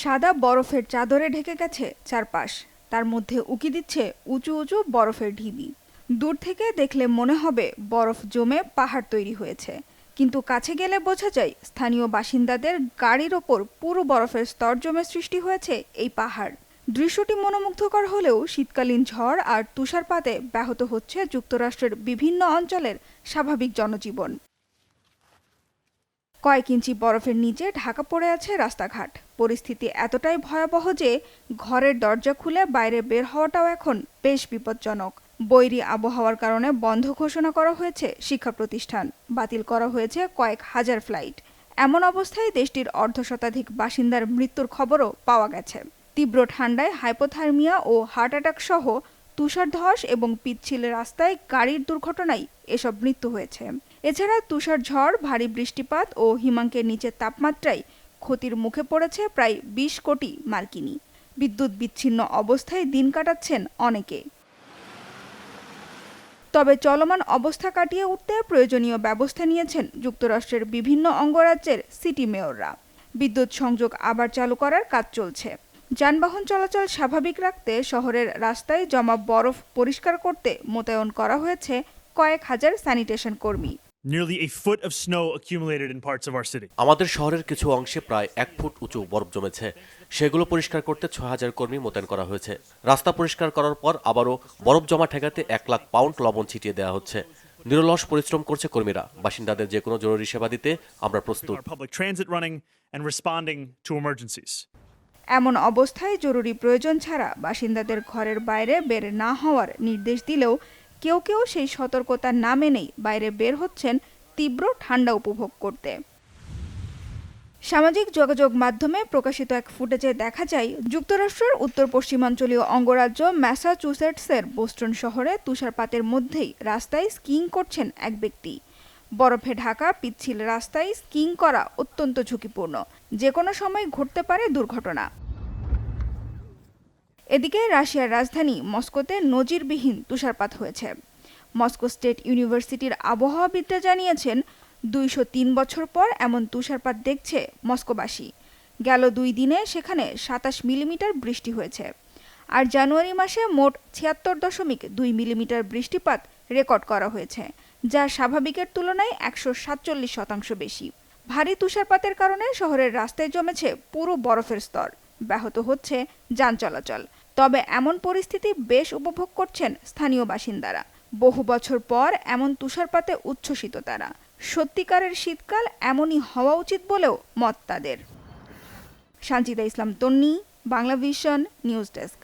সাদা বরফের চাদরে ঢেকে গেছে চারপাশ, তার মধ্যে উকি দিচ্ছে উঁচু উঁচু বরফের ঢিবি। দূর থেকে দেখলে মনে হবে বরফ জমে পাহাড় তৈরি হয়েছে, কিন্তু কাছে গেলে বোঝা যায় স্থানীয় বাসিন্দাদের গাড়ির ওপর পুরো বরফের স্তর জমে সৃষ্টি হয়েছে এই পাহাড়। দৃশ্যটি মনোমুগ্ধকর হলেও শীতকালীন ঝড় আর তুষারপাতে ব্যাহত হচ্ছে যুক্তরাষ্ট্রের বিভিন্ন অঞ্চলের স্বাভাবিক জনজীবন। কয়েক ইঞ্চি বরফের নিচে ঢাকা পড়ে আছে রাস্তাঘাট। পরিস্থিতি এতটাই ভয়াবহ যে ঘরের দরজা খুলে বাইরে বের হওয়াটাও এখন বেশ বিপজ্জনক। বৈরী আবহাওয়ার কারণে বন্ধ ঘোষণা করা হয়েছে শিক্ষা প্রতিষ্ঠান, বাতিল করা হয়েছে কয়েক হাজার ফ্লাইট। এমন অবস্থায় দেশটির অর্ধশতাধিক বাসিন্দার মৃত্যুর খবরও পাওয়া গেছে। তীব্র ঠান্ডায় হাইপোথার্মিয়া ও হার্ট অ্যাটাক সহ তুষার ধস এবং পিচ্ছিল রাস্তায় গাড়ির দুর্ঘটনায় এসব মৃত্যু হয়েছে। এছাড়া তুষার ঝড়, ভারী বৃষ্টিপাত ও হিমাঙ্কের নিচের তাপমাত্রায় ক্ষতির মুখে পড়েছে প্রায় ২০ কোটি মার্কিনি। বিদ্যুৎ বিচ্ছিন্ন অবস্থায় দিন কাটাচ্ছেন অনেকে। তবে চলমান অবস্থা কাটিয়ে উঠতে প্রয়োজনীয় ব্যবস্থা নিয়েছেন যুক্তরাষ্ট্রের বিভিন্ন অঙ্গরাজ্যের সিটি মেয়ররা। বিদ্যুৎ সংযোগ আবার চালু করার কাজ চলছে। যানবাহন চলাচল স্বাভাবিক রাখতে শহরের রাস্তায় জমা বরফ পরিষ্কার করতে মোতায়েন করা হয়েছে কয়েক হাজার স্যানিটেশন কর্মী। Nearly a foot of snow accumulated in parts of our city. আমাদের শহরের কিছু অংশে প্রায় ১ ফুট উঁচু বরফ জমেছে। সেগুলো পরিষ্কার করতে ৬,০০০ কর্মী মোতায়েন করা হয়েছে। রাস্তা পরিষ্কার করার পর আবারও বরফ জমা ঠেকাতে ১ লাখ পাউন্ড লবণ ছিটিয়ে দেওয়া হচ্ছে। নিরলস পরিশ্রম করছে কর্মীরা। বাসিন্দাদের যে কোনো জরুরি সেবা দিতে আমরা প্রস্তুত। Our public transit running and responding to emergencies. এমন অবস্থায় জরুরি প্রয়োজন ছাড়া বাসিন্দাদের ঘরের বাইরে বের না হওয়ার নির্দেশ দিলেও কেউ কেউ সেই সতর্কতা না মেনেই বাইরে বের হচ্ছেন তীব্র ঠান্ডা উপভোগ করতে। সামাজিক যোগাযোগ মাধ্যমে প্রকাশিত এক ফুটেজে দেখা যায় যুক্তরাষ্ট্রের উত্তর পশ্চিমাঞ্চলীয় অঙ্গরাজ্য ম্যাসাচুসেটসের বোস্টন শহরে তুষারপাতের মধ্যেই রাস্তায় স্কিইং করছেন এক ব্যক্তি। বরফে ঢাকা পিচ্ছিল রাস্তায় স্কিইং করা অত্যন্ত ঝুঁকিপূর্ণ, যে কোনো সময় ঘটতে পারে দুর্ঘটনা। এদিকে রাশিয়ার রাজধানী মস্কোতে নজিরবিহীন তুষারপাত হয়েছে। মস্কো স্টেট ইউনিভার্সিটির আবহাওয়াবিদরা জানিয়েছেন ২০৩ বছর পর এমন তুষারপাত দেখছে মস্কোবাসী। গেল ২ দিনে সেখানে ২৭ মিলিমিটার বৃষ্টি হয়েছে। আর জানুয়ারি মাসে মোট ৭৬.২ মিলিমিটার বৃষ্টিপাত রেকর্ড করা হয়েছে, যা স্বাভাবিকের তুলনায় ১৪৭% বেশি। ভারী তুষারপাতের কারণে শহরের রাস্তায় জমেছে পুরো বরফের স্তর, ব্যাহত হচ্ছে যান চলাচল। তবে এমন পরিস্থিতি বেশ উপভোগ করছেন স্থানীয় বাসিন্দারা। বহু বছর পর এমন তুষারপাতে উচ্ছ্বসিত তারা। সত্যিকারের শীতকাল এমনই হওয়া উচিত বলেও মত তাদের। সানজিদা ইসলাম তন্নি, বাংলা ভিশন, নিউজ ডেস্ক।